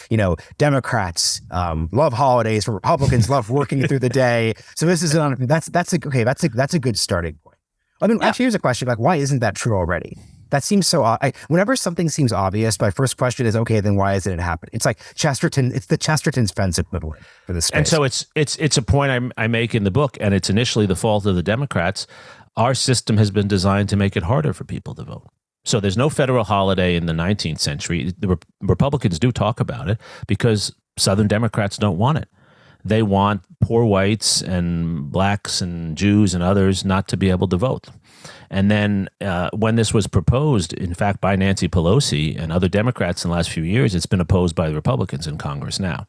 Democrats love holidays, but Republicans love working through the day. So this is that's a good starting point. I mean, actually, here's a question: like, why isn't that true already? That seems so. Whenever something seems obvious, my first question is, okay, then why isn't it happening? It's like Chesterton. It's the Chesterton's fence equivalent for this space. And so it's a point I make in the book, and it's initially the fault of the Democrats. Our system has been designed to make it harder for people to vote. So there's no federal holiday in the 19th century. The Republicans do talk about it because Southern Democrats don't want it. They want poor whites and blacks and Jews and others not to be able to vote. And then when this was proposed, in fact, by Nancy Pelosi and other Democrats in the last few years, it's been opposed by the Republicans in Congress now.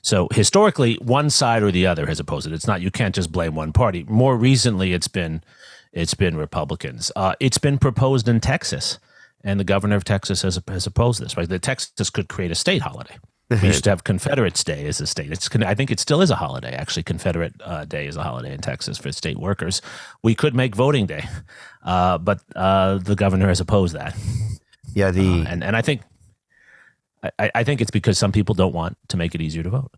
So historically, one side or the other has opposed it. It's not, you can't just blame one party. More recently, it's been Republicans. It's been proposed in Texas, and the governor of Texas has opposed this. Right? Texas could create a state holiday. We used to have Confederates Day as a state. I think it still is a holiday, actually. Confederate Day is a holiday in Texas for state workers. We could make voting day, but the governor has opposed that. Yeah, and I think it's because some people don't want to make it easier to vote.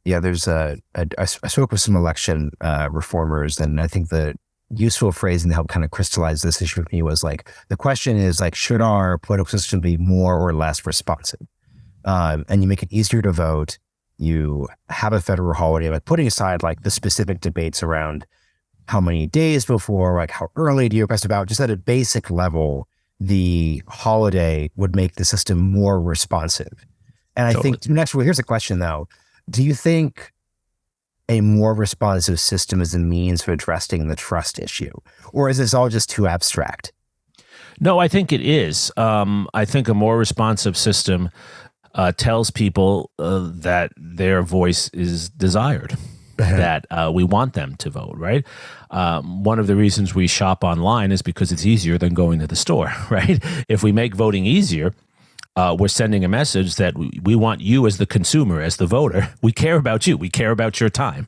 Yeah, there's I spoke with some election reformers, and I think the useful phrasing to help kind of crystallize this issue for me was like, the question is like, should our political system be more or less responsive? And you make it easier to vote. You have a federal holiday, like putting aside like the specific debates around how many days before, like how early do you request about, just at a basic level, the holiday would make the system more responsive. And I think next, here's a question though. Do you think a more responsive system is a means for addressing the trust issue? Or is this all just too abstract? No, I think it is. I think a more responsive system tells people that their voice is desired, that we want them to vote, right? One of the reasons we shop online is because it's easier than going to the store, right? If we make voting easier, we're sending a message that we want you as the consumer, as the voter. We care about you. We care about your time.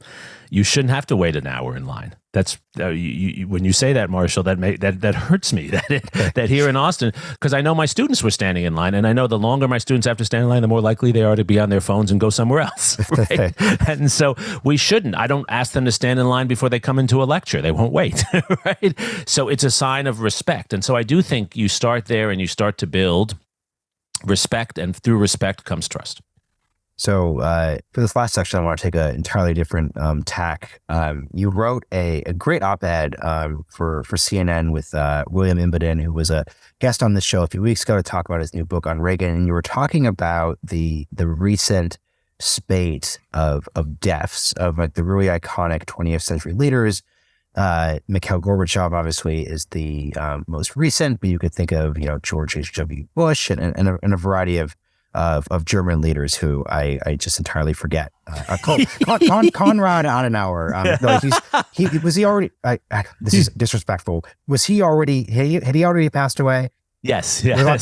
You shouldn't have to wait an hour in line. That's when you say that, Marshall, that hurts me. That here in Austin, because I know my students were standing in line, and I know the longer my students have to stand in line, the more likely they are to be on their phones and go somewhere else. Right? And so we shouldn't. I don't ask them to stand in line before they come into a lecture. They won't wait. Right? So it's a sign of respect, and so I do think you start there and you start to build respect, and through respect comes trust. So for this last section, I want to take an entirely different tack. You wrote a great op-ed for CNN with William Imboden, who was a guest on the show a few weeks ago to talk about his new book on Reagan. And you were talking about the recent spate of deaths of like the really iconic 20th century leaders. Mikhail Gorbachev obviously is the most recent, but you could think of George H.W. Bush and a variety of German leaders who I just entirely forget. Konrad Adenauer. Was he already? This is disrespectful. Was he already? Had he already passed away? Yes. I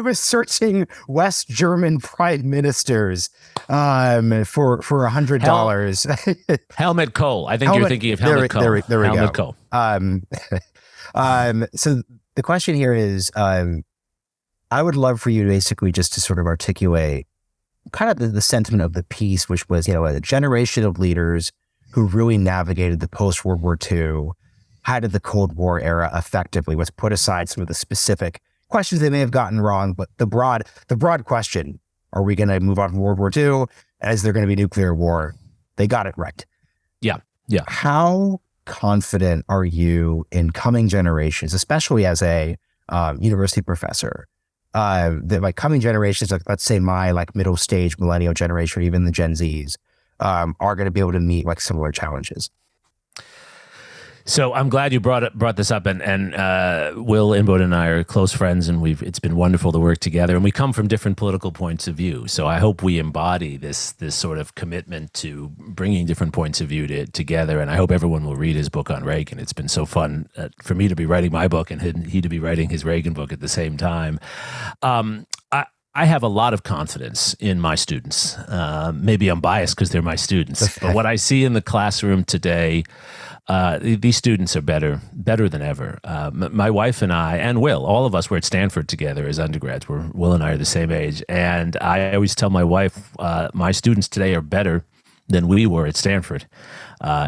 was searching West German prime ministers for $100. Helmut Kohl. I think you're thinking of Helmut Kohl. There we Helmut go. Kohl. So the question here is, I would love for you to basically just to sort of articulate kind of the sentiment of the piece, which was, a generation of leaders who really navigated the post-World War II, how did the Cold War era effectively, let's put aside some of the specific questions they may have gotten wrong, but the broad question, are we going to move on from World War II? Is there going to be nuclear war? They got it right. Yeah. Yeah. How confident are you in coming generations, especially as a university professor, that like coming generations, like let's say my like middle stage millennial generation, or even the Gen Zs, are going to be able to meet like similar challenges? So I'm glad you brought this up, and Will Inboden and I are close friends, and it's been wonderful to work together, and we come from different political points of view. So I hope we embody this sort of commitment to bringing different points of view together, and I hope everyone will read his book on Reagan. It's been so fun for me to be writing my book and he to be writing his Reagan book at the same time. I have a lot of confidence in my students. Maybe I'm biased because they're my students, but what I see in the classroom today, these students are better than ever. My wife and I, and Will, all of us were at Stanford together as undergrads. Will and I are the same age. And I always tell my wife, my students today are better than we were at Stanford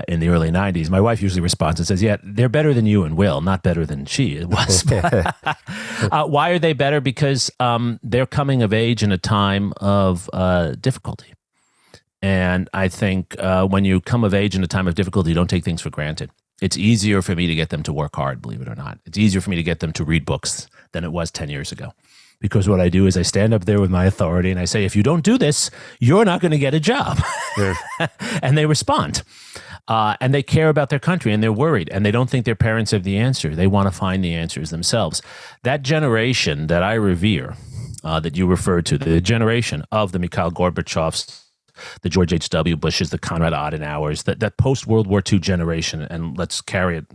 in the early 90s. My wife usually responds and says, yeah, they're better than you and Will, not better than she was. Why are they better? Because they're coming of age in a time of difficulty. And I think when you come of age in a time of difficulty, you don't take things for granted. It's easier for me to get them to work hard, believe it or not. It's easier for me to get them to read books than it was 10 years ago. Because what I do is I stand up there with my authority and I say, if you don't do this, you're not going to get a job. And they respond. And they care about their country, and they're worried, and they don't think their parents have the answer. They want to find the answers themselves. That generation that I revere, that you referred to, the generation of the Mikhail Gorbachevs, the George H.W. Bushes, the Konrad Adenauers, that post-World War II generation, and let's carry it,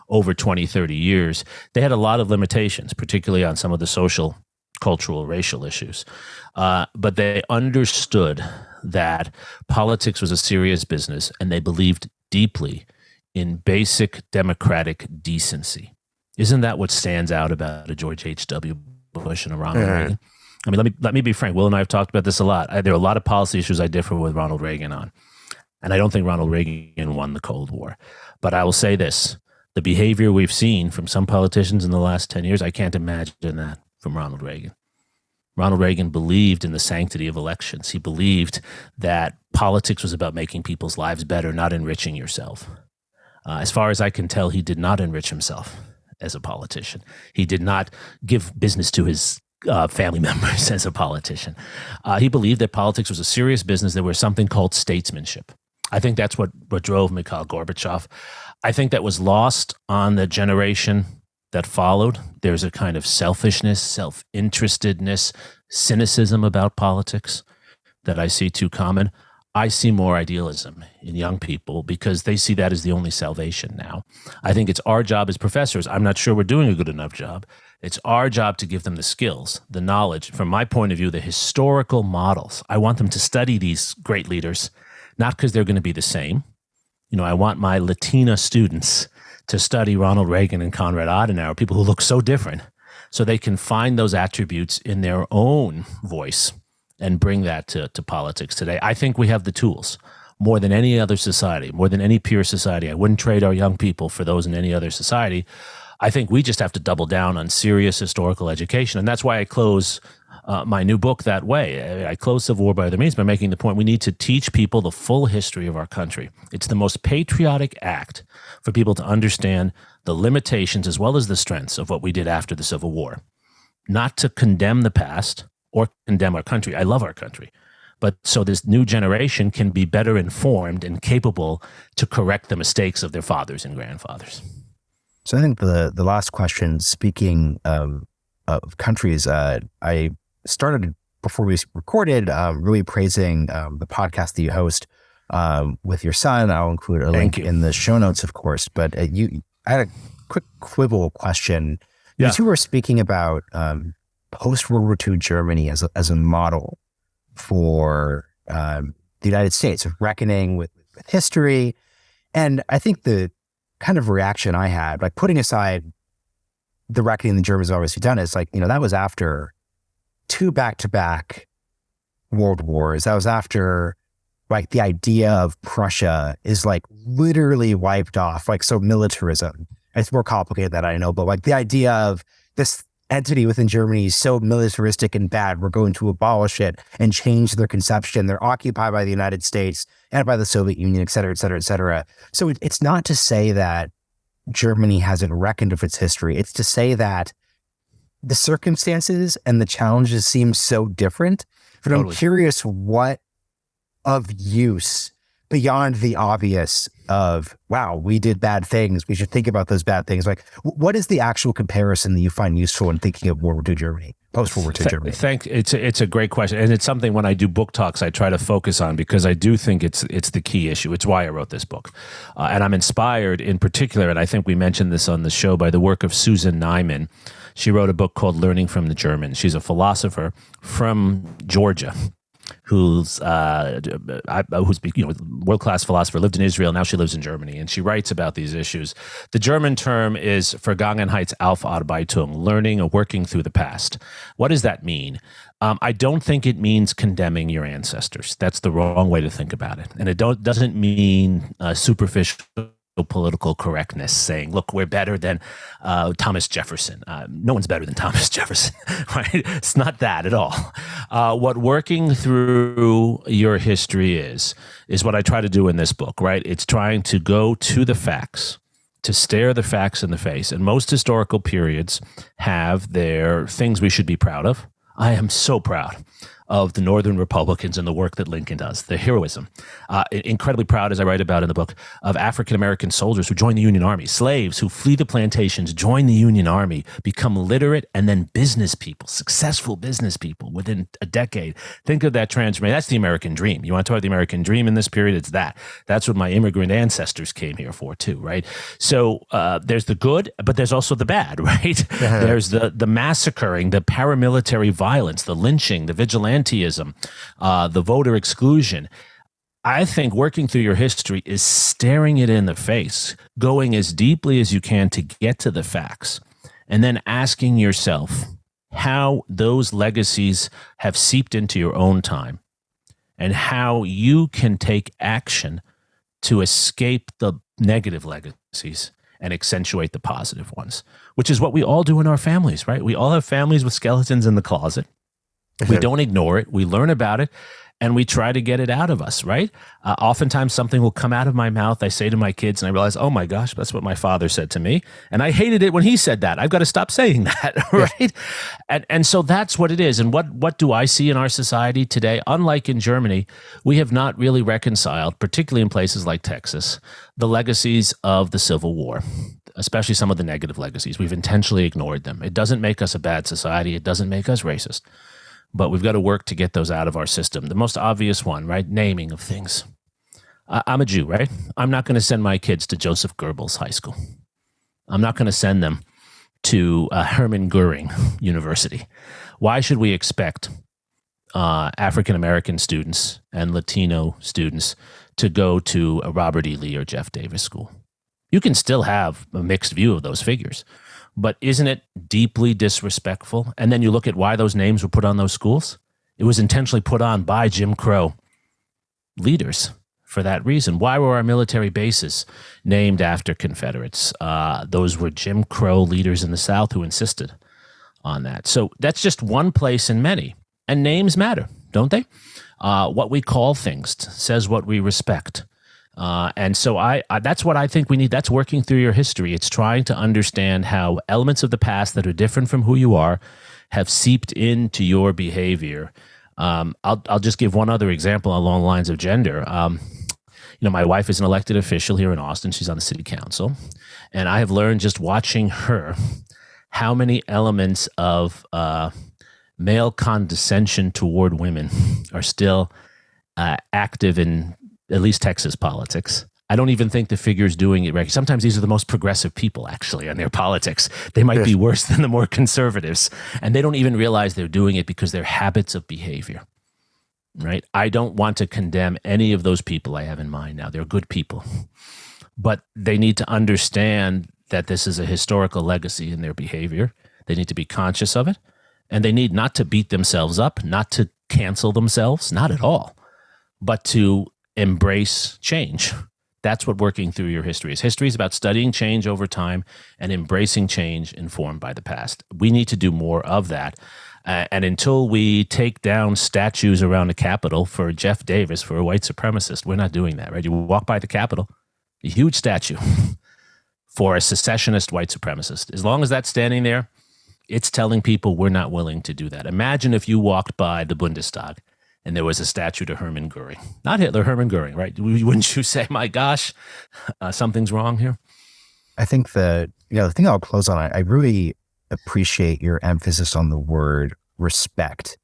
over 20, 30 years, they had a lot of limitations, particularly on some of the social, cultural, racial issues. But they understood that politics was a serious business, and they believed deeply in basic democratic decency. Isn't that what stands out about a George H.W. Bush and a Ronald Reagan? I mean, let me be frank. Will and I have talked about this a lot. There are a lot of policy issues I differ with Ronald Reagan on. And I don't think Ronald Reagan won the Cold War. But I will say this. The behavior we've seen from some politicians in the last 10 years, I can't imagine that from Ronald Reagan. Ronald Reagan believed in the sanctity of elections. He believed that politics was about making people's lives better, not enriching yourself. As far as I can tell, he did not enrich himself as a politician. He did not give business to his family members as a politician. He believed that politics was a serious business. There was something called statesmanship. I think that's what drove Mikhail Gorbachev. I think that was lost on the generation that followed. There's a kind of selfishness, self-interestedness, cynicism about politics that I see too common. I see more idealism in young people because they see that as the only salvation now. I think it's our job as professors. I'm not sure we're doing a good enough job. It's our job to give them the skills, the knowledge, from my point of view, the historical models. I want them to study these great leaders, not because they're going to be the same. I want my Latina students to study Ronald Reagan and Konrad Adenauer, people who look so different, so they can find those attributes in their own voice and bring that to politics today. I think we have the tools more than any other society, more than any peer society. I wouldn't trade our young people for those in any other society. I think we just have to double down on serious historical education. And that's why I close my new book that way. I close Civil War by Other Means by making the point we need to teach people the full history of our country. It's the most patriotic act for people to understand the limitations as well as the strengths of what we did after the Civil War. Not to condemn the past or condemn our country. I love our country. But so this new generation can be better informed and capable to correct the mistakes of their fathers and grandfathers. So I think the last question, speaking of countries, I started before we recorded really praising the podcast that you host with your son. I'll include a link in the show notes, of course. But I had a quick quibble question. Yeah. You were speaking about post-World War II Germany as a model for the United States, of reckoning with history. And I think the kind of reaction I had, like putting aside the reckoning the Germans have obviously done is like, that was after 2 back-to-back world wars. That was after like the idea of Prussia is like literally wiped off. Like, so militarism, it's more complicated than I know, but like the idea of this entity within Germany is so militaristic and bad, we're going to abolish it and change their conception. They're occupied by the United States and by the Soviet Union, et cetera, et cetera, et cetera. So it's not to say that Germany hasn't reckoned with its history. It's to say that the circumstances and the challenges seem so different. But totally. I'm curious what of use beyond the obvious of, wow, we did bad things, we should think about those bad things. Like, what is the actual comparison that you find useful in thinking of World War II Germany, post-World War II Germany? It's a great question. And it's something when I do book talks, I try to focus on because I do think it's the key issue. It's why I wrote this book. And I'm inspired in particular, and I think we mentioned this on the show, by the work of Susan Neiman. She wrote a book called Learning from the Germans. She's a philosopher from Georgia who's world-class philosopher, lived in Israel, now she lives in Germany, and she writes about these issues. The German term is Vergangenheitsaufarbeitung, learning or working through the past. What does that mean? I don't think it means condemning your ancestors. That's the wrong way to think about it. And it doesn't mean superficial political correctness, saying, look, we're better than Thomas Jefferson. No one's better than Thomas Jefferson, right? It's not that at all. What working through your history is what I try to do in this book, right? It's trying to go to the facts, to stare the facts in the face. And most historical periods have their things we should be proud of. I am so proud of the Northern Republicans and the work that Lincoln does, the heroism. Incredibly proud, as I write about in the book, of African-American soldiers who join the Union Army, slaves who flee the plantations, join the Union Army, become literate, and then business people, successful business people within a decade. Think of that transformation. That's the American dream. You want to talk about the American dream in this period? It's that. That's what my immigrant ancestors came here for too, right? So there's the good, but there's also the bad, right? Yeah. There's the massacring, the paramilitary violence, the lynching, the vigilantism, the voter exclusion. I think working through your history is staring it in the face, going as deeply as you can to get to the facts, and then asking yourself how those legacies have seeped into your own time and how you can take action to escape the negative legacies and accentuate the positive ones, which is what we all do in our families, right? We all have families with skeletons in the closet. We don't ignore it. We learn about it, and we try to get it out of us, right? Oftentimes something will come out of my mouth. I say to my kids, and I realize, oh my gosh, that's what my father said to me. And I hated it when he said that. I've got to stop saying that, right? And so that's what it is. And what do I see in our society today? Unlike in Germany, we have not really reconciled, particularly in places like Texas, the legacies of the Civil War, especially some of the negative legacies. We've intentionally ignored them. It doesn't make us a bad society. It doesn't make us racist. But we've got to work to get those out of our system. The most obvious one, right? Naming of things. I'm a Jew, right? I'm not going to send my kids to Joseph Goebbels High School. I'm not going to send them to Hermann Goering University. Why should we expect African-American students and Latino students to go to a Robert E. Lee or Jeff Davis school? You can still have a mixed view of those figures. But isn't it deeply disrespectful? And then you look at why those names were put on those schools. It was intentionally put on by Jim Crow leaders for that reason. Why were our military bases named after Confederates? Those were Jim Crow leaders in the South who insisted on that. So that's just one place in many. And names matter, don't they? What we call things says what we respect. And so I that's what I think we need. That's working through your history. It's trying to understand how elements of the past that are different from who you are have seeped into your behavior. I'll just give one other example along the lines of gender. My wife is an elected official here in Austin. She's on the city council. And I have learned just watching her how many elements of male condescension toward women are still active in at least Texas politics. I don't even think the figure's doing it right. Sometimes these are the most progressive people, actually, on their politics. They might be worse than the more conservatives, and they don't even realize they're doing it because they're habits of behavior, right? I don't want to condemn any of those people I have in mind now. They're good people, but they need to understand that this is a historical legacy in their behavior. They need to be conscious of it. And they need not to beat themselves up, not to cancel themselves, not at all, but to embrace change. That's what working through your history is. History is about studying change over time and embracing change informed by the past. We need to do more of that. And until we take down statues around the Capitol for Jeff Davis, for a white supremacist, we're not doing that, right? You walk by the Capitol, a huge statue for a secessionist white supremacist. As long as that's standing there, it's telling people we're not willing to do that. Imagine if you walked by the Bundestag and there was a statue to Hermann Goering. Not Hitler, Hermann Goering, right? Wouldn't you say, my gosh, something's wrong here? I think the thing I'll close on, I really appreciate your emphasis on the word respect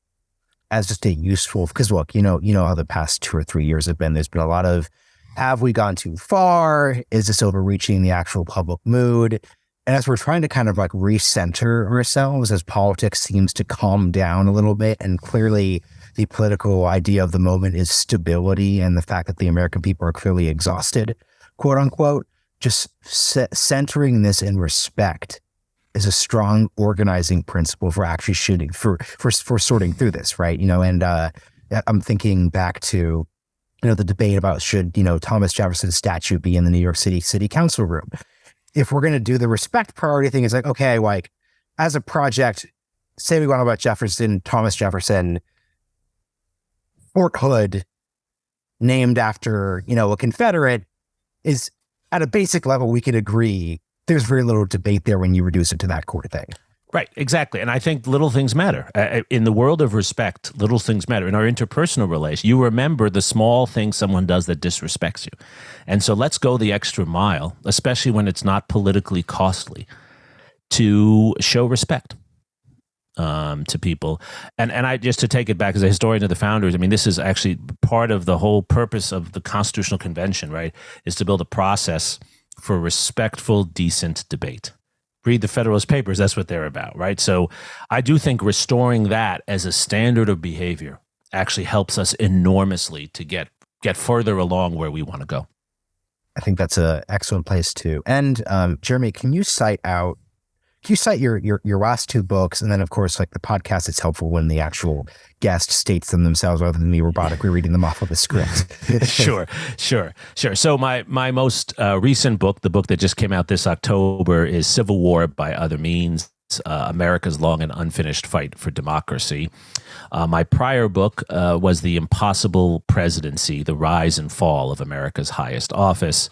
as just a useful, because look, you know how the past 2 or 3 years have been. There's been a lot of, have we gone too far? Is this overreaching the actual public mood? And as we're trying to kind of like recenter ourselves, as politics seems to calm down a little bit, and clearly the political idea of the moment is stability and the fact that the American people are clearly exhausted, quote unquote, just centering this in respect is a strong organizing principle for actually shooting, for sorting through this, right? And I'm thinking back to, the debate about should, Thomas Jefferson's statue be in the New York City Council room. If we're going to do the respect priority thing, it's like, okay, like as a project, say we want to about Jefferson, Thomas Jefferson, Fort Hood, named after, a Confederate, is at a basic level, we could agree there's very little debate there when you reduce it to that core thing. Right, exactly. And I think little things matter. In the world of respect, little things matter. In our interpersonal relations, you remember the small things someone does that disrespects you. And so let's go the extra mile, especially when it's not politically costly, to show respect to people. And I, just to take it back as a historian of the founders, I mean, this is actually part of the whole purpose of the Constitutional Convention, right, is to build a process for respectful, decent debate. Read the Federalist Papers, that's what they're about, right? So I do think restoring that as a standard of behavior actually helps us enormously to get further along where we want to go. I think that's an excellent place to end. Jeremi, can you cite your last 2 books, and then of course, like the podcast, it's helpful when the actual guest states them themselves rather than me robotically reading them off of a script. Sure. So my most recent book, the book that just came out this October, is Civil War by Other Means, America's Long and Unfinished Fight for Democracy. My prior book was The Impossible Presidency, The Rise and Fall of America's Highest Office.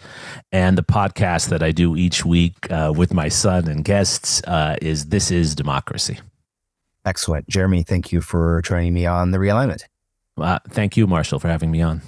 And the podcast that I do each week with my son and guests is This Is Democracy. Excellent. Jeremi, thank you for joining me on The Realignment. Thank you, Marshall, for having me on.